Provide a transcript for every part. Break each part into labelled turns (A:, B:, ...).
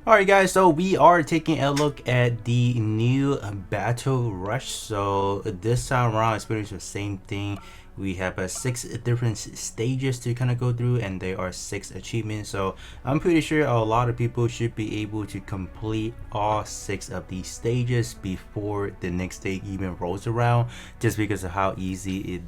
A: Alright guys, so we are taking a look at the new Battle Rush. So this time around it's pretty much the same thing. We have 6 different stages to kind of go through, and there are 6 achievements. So I'm pretty sure a lot of people should be able to complete all 6 of these stages before the next day even rolls around, just because of how easy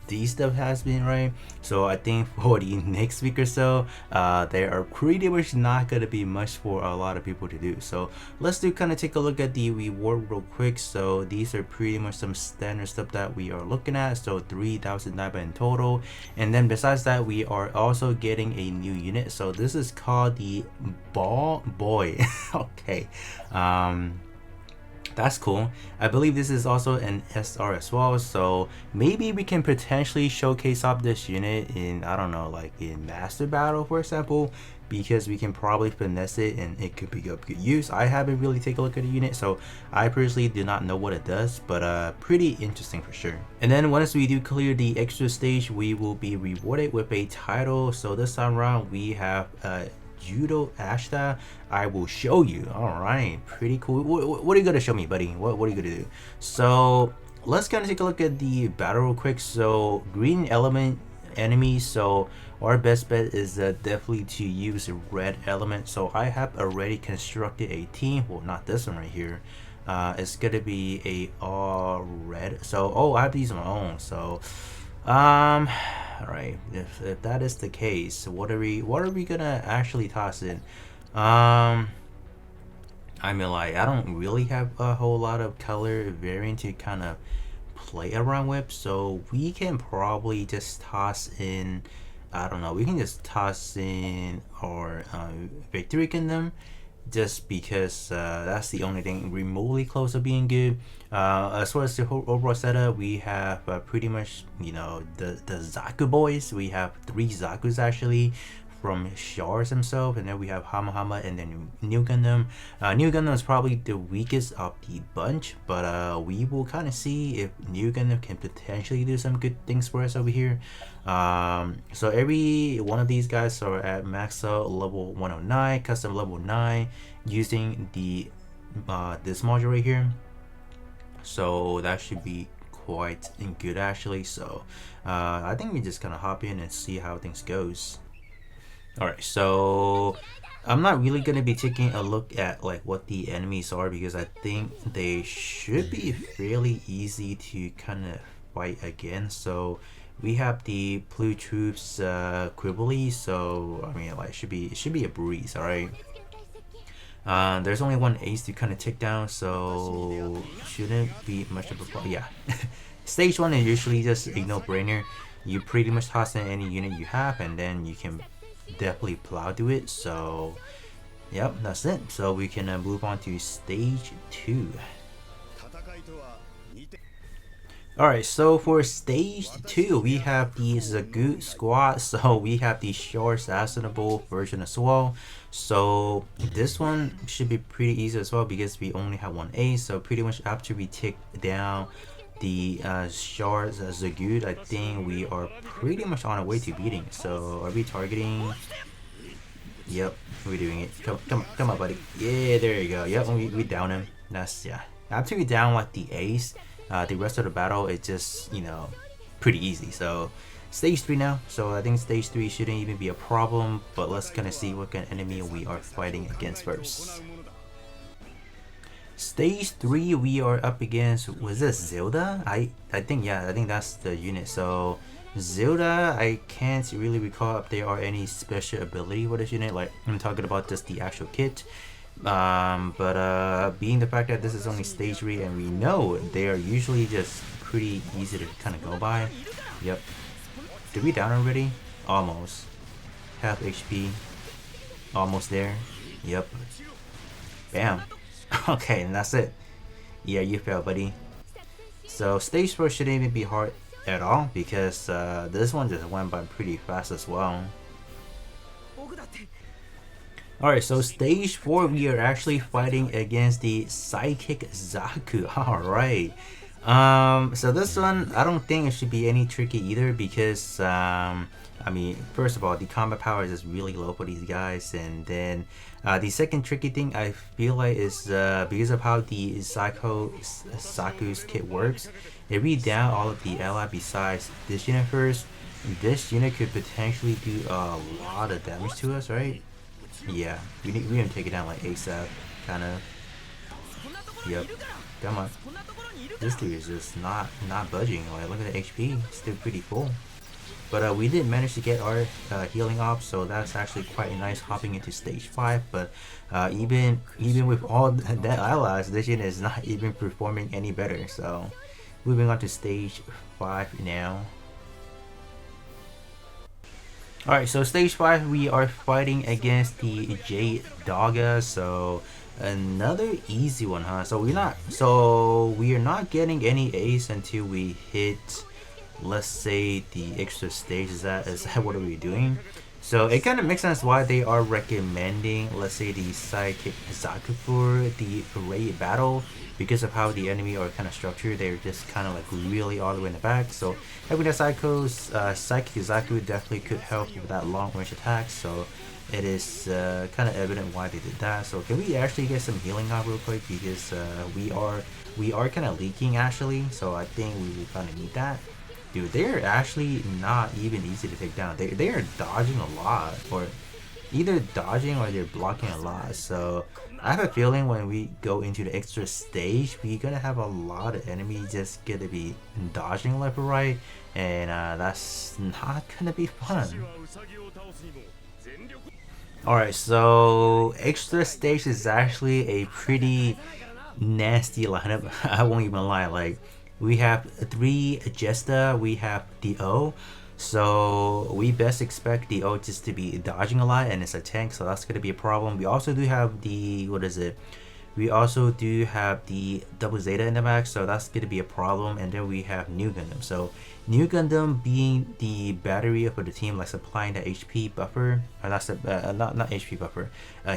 A: these stuff has been, right? So I think for the next week or so, there are pretty much not gonna be much for a lot of people to do. So let's kind of take a look at the reward real quick. So these are pretty much some standard stuff that we are looking at. So 3,000 diamond in total, and then besides that, we are also getting a new unit. So this is called the Ball Boy. Okay. That's cool. I believe this is also an SR as well, so maybe we can potentially showcase up this unit in, I don't know, like in Master Battle, for example, because we can probably finesse it and it could be of good use. I haven't really taken a look at the unit, so I personally do not know what it does, but pretty interesting for sure. And then once we do clear the extra stage, we will be rewarded with a title. So this time around we have Judo Ashta. I will show you. All right, pretty cool. What are you gonna show me, buddy? What are you gonna do? So let's kind of take a look at the battle real quick. So green element enemies, so our best bet is definitely to use red element. So I have already constructed a team. Well, not this one right here. It's gonna be a all red. So I have these on my own. So all right, if that is the case, what are we gonna actually toss in? I mean, like, I don't really have a whole lot of color variant to kind of play around with, so we can probably just toss in, I don't know, we can just toss in our Victory Gundam, just because that's the only thing remotely close to being good. As far as the whole overall setup, we have pretty much, you know, the Zaku boys. We have 3 Zakus actually from Shars himself, and then we have Hama and then Nu Gundam. Nu Gundam is probably the weakest of the bunch, but we will kind of see if Nu Gundam can potentially do some good things for us over here. So every one of these guys are at max out level 109, custom level 9, using the this module right here. So that should be quite good actually. So I think we just kind of hop in and see how things goes. Alright, so I'm not really going to be taking a look at like what the enemies are, because I think they should be fairly easy to kind of fight against. So we have the blue troops Quibbly, so I mean, like, it should be a breeze. Alright, there's only one ace to kind of take down, so shouldn't be much of a problem. Yeah. Stage 1 is usually just a no-brainer. You pretty much toss in any unit you have, and then you can definitely plow through it. So yep, that's it. So we can move on to stage 2. Alright, so for stage 2, we have the Zagu squad. So we have the short assassinable version as well. So this one should be pretty easy as well, because we only have one ace. So pretty much after we take down the short Zagu, I think we are pretty much on our way to beating. So are we targeting? Yep, we're doing it. Come on, buddy. Yeah, there you go. Yep, we down him. That's, yeah. After we down like the ace, the rest of the battle is just, you know, pretty easy. So stage 3 now. So I think stage 3 shouldn't even be a problem. But let's kind of see what kind of enemy we are fighting against first. Stage 3, we are up against, was this Zelda? I think, yeah, I think that's the unit. So Zelda, I can't really recall if there are any special ability for this unit. Like, I'm talking about just the actual kit. But being the fact that this is only stage 3, and we know they are usually just pretty easy to kind of go by. Yep. Did we down already? Almost. Half HP. Almost there. Yep. Bam. Okay, and that's it. Yeah, you failed, buddy. So stage 4 shouldn't even be hard at all, because this one just went by pretty fast as well. Alright, so stage 4, we are actually fighting against the Psychic Zaku. Alright. So this one, I don't think it should be any tricky either, because I mean, first of all, the combat power is just really low for these guys, and then the second tricky thing I feel like is because of how the Saku's kit works, if we down all of the ally besides this unit first, this unit could potentially do a lot of damage to us, right? Yeah, we need to take it down like ASAP, kind of. Yep. Come on. This dude is just not budging. Like, look at the HP, still pretty full. But we did manage to get our healing up, so that's actually quite nice hopping into stage 5. But even with all that allies, this unit is not even performing any better. So moving on to stage 5 now. Alright, so stage 5 we are fighting against the Jade Dogga, so another easy one, huh? So we are not getting any ace until we hit, let's say, the extra stage. Is that what are we doing? So it kind of makes sense why they are recommending, let's say, the sidekick Zaku for the raid battle, because of how the enemy are kind of structured. They're just kind of like really all the way in the back. So having that psychic Zaku definitely could help with that long range attack. So it is kind of evident why they did that. So can we actually get some healing up real quick, because we are kind of leaking actually. So I think we will kind of need that. Dude, they're actually not even easy to take down. They are dodging a lot, or either dodging or they're blocking a lot. So I have a feeling when we go into the extra stage, we're gonna have a lot of enemies just gonna be dodging left or right, and that's not gonna be fun. Alright, so extra stage is actually a pretty nasty lineup. I won't even lie. Like, we have 3 Jesta, we have Do, so we best expect Do just to be dodging a lot, and it's a tank, so that's gonna be a problem. We also do have the, what is it? We also do have the double Zeta in the back, so that's gonna be a problem. And then we have Nu Gundam. So Nu Gundam being the battery for the team, like supplying the HP buffer, or that's not HP buffer,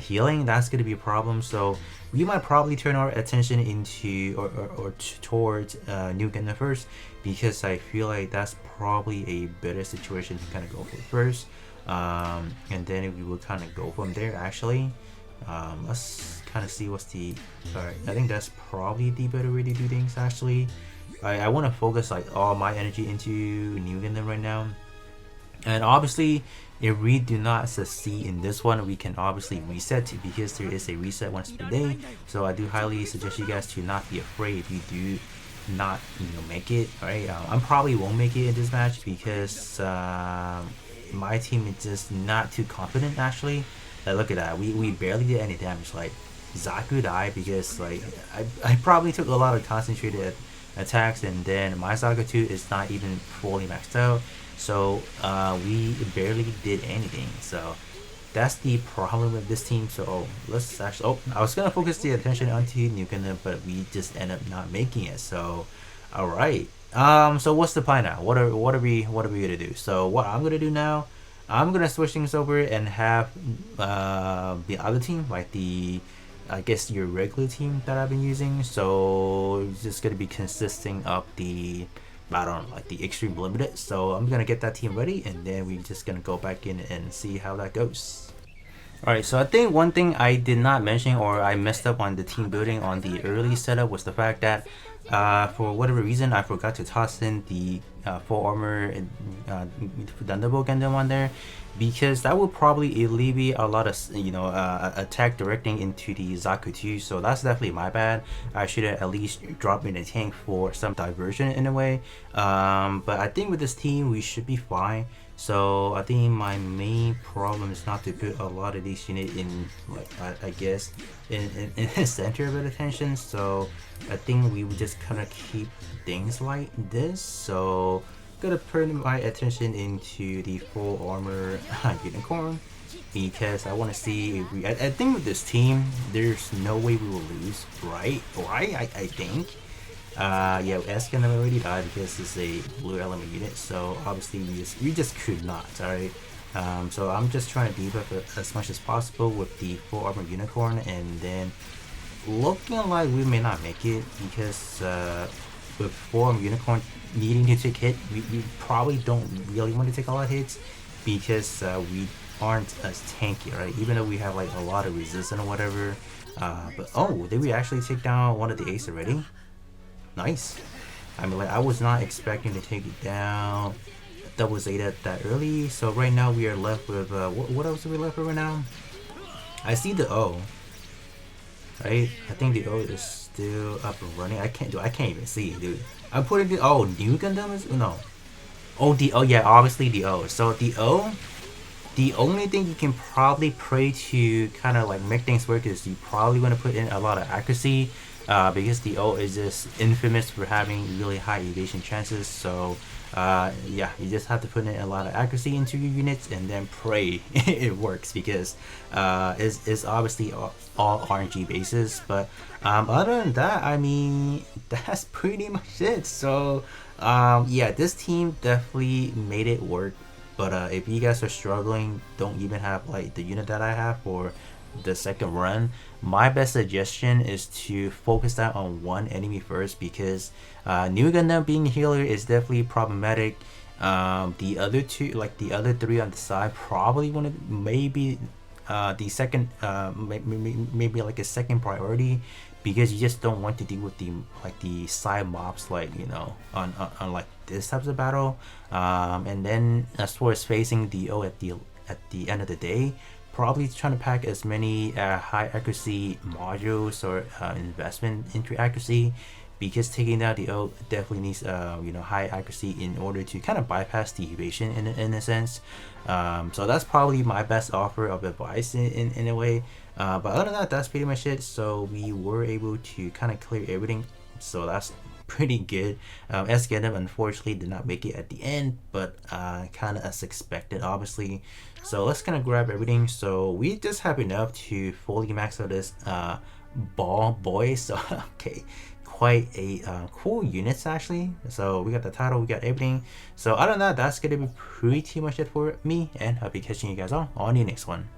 A: healing. That's gonna be a problem. So we might probably turn our attention into or towards Nu Gundam first, because I feel like that's probably a better situation to kind of go for first, and then we will kind of go from there. Actually, let's kind of see what's the. Alright, I think that's probably the better way to do things. Actually, I want to focus like all my energy into Nu Gundam right now, and obviously if we do not succeed in this one, we can obviously reset, because there is a reset once per day. So I do highly suggest you guys to not be afraid if you do not make it. Alright, I probably won't make it in this match, because my team is just not too confident actually. Like, look at that, we barely did any damage. Like, Zaku died because like I probably took a lot of concentrated attacks, and then my Zaku 2 is not even fully maxed out, so we barely did anything. So that's the problem with this team. So let's actually, I was gonna focus the attention onto Nu Gundam, but we just end up not making it. So alright, so what's the plan now? What are we gonna do? So what I'm gonna do now, I'm gonna switch things over and have the other team, like the, I guess, your regular team that I've been using. So it's just gonna be consisting of the, I don't know, like the Extreme Limited. So I'm gonna get that team ready, and then we're just gonna go back in and see how that goes. Alright, so I think one thing I did not mention, or I messed up on the team building on the early setup, was the fact that for whatever reason I forgot to toss in the full armor Thunderbolt Gundam on there, because that would probably alleviate a lot of attack directing into the Zaku 2. So that's definitely my bad. I should have at least dropped in a tank for some diversion in a way, but I think with this team we should be fine. So I think my main problem is not to put a lot of these units in, like, I guess in the center of attention. So I think we would just kind of keep things like this. So I'm gonna turn my attention into the full armor unicorn, because I want to see if we, I think with this team there's no way we will lose, right? I think. Yeah, S Gundam already died because it's a blue element unit, so obviously we just could not. Alright, so I'm just trying to debuff as much as possible with the full armor unicorn, and then looking like we may not make it, because with full armor unicorn needing to take hit, we probably don't really want to take a lot of hits, because we aren't as tanky, right? Even though we have like a lot of resistance or whatever. But oh, did we actually take down one of the ace already? Nice. I mean, like I was not expecting to take it down double Zeta that early. So right now we are left with what else are we left with right now? I see the O. Right? I think the O is still up and running. I can't even see it, dude. I'm putting the Nu Gundam is no. Oh yeah, obviously the O. So the O, the only thing you can probably pray to kind of like make things work is you probably want to put in a lot of accuracy, because the O is just infamous for having really high evasion chances. So yeah, you just have to put in a lot of accuracy into your units and then pray it works, because it's obviously all RNG basis. But other than that, I mean, that's pretty much it. So yeah, this team definitely made it work. But if you guys are struggling, don't even have like the unit that I have for the second run, my best suggestion is to focus that on one enemy first, because Nu Gundam being a healer is definitely problematic. The other two, like the other three on the side, probably want to maybe the second, maybe like a second priority, because you just don't want to deal with the side mobs, like on like this types of battle. And then as far as facing the O at the end of the day, probably trying to pack as many high accuracy modules or investment into accuracy, because taking down the O definitely needs high accuracy in order to kind of bypass the evasion in a sense. So that's probably my best offer of advice in a way. But other than that, that's pretty much it. So we were able to kind of clear everything, so that's pretty good. S Gundam unfortunately did not make it at the end, but kind of as expected, obviously. So let's kind of grab everything. So we just have enough to fully max out this ball boy. So okay, quite a cool units actually. So we got the title, we got everything. So other than that, that's gonna be pretty much it for me, and I'll be catching you guys all on the next one.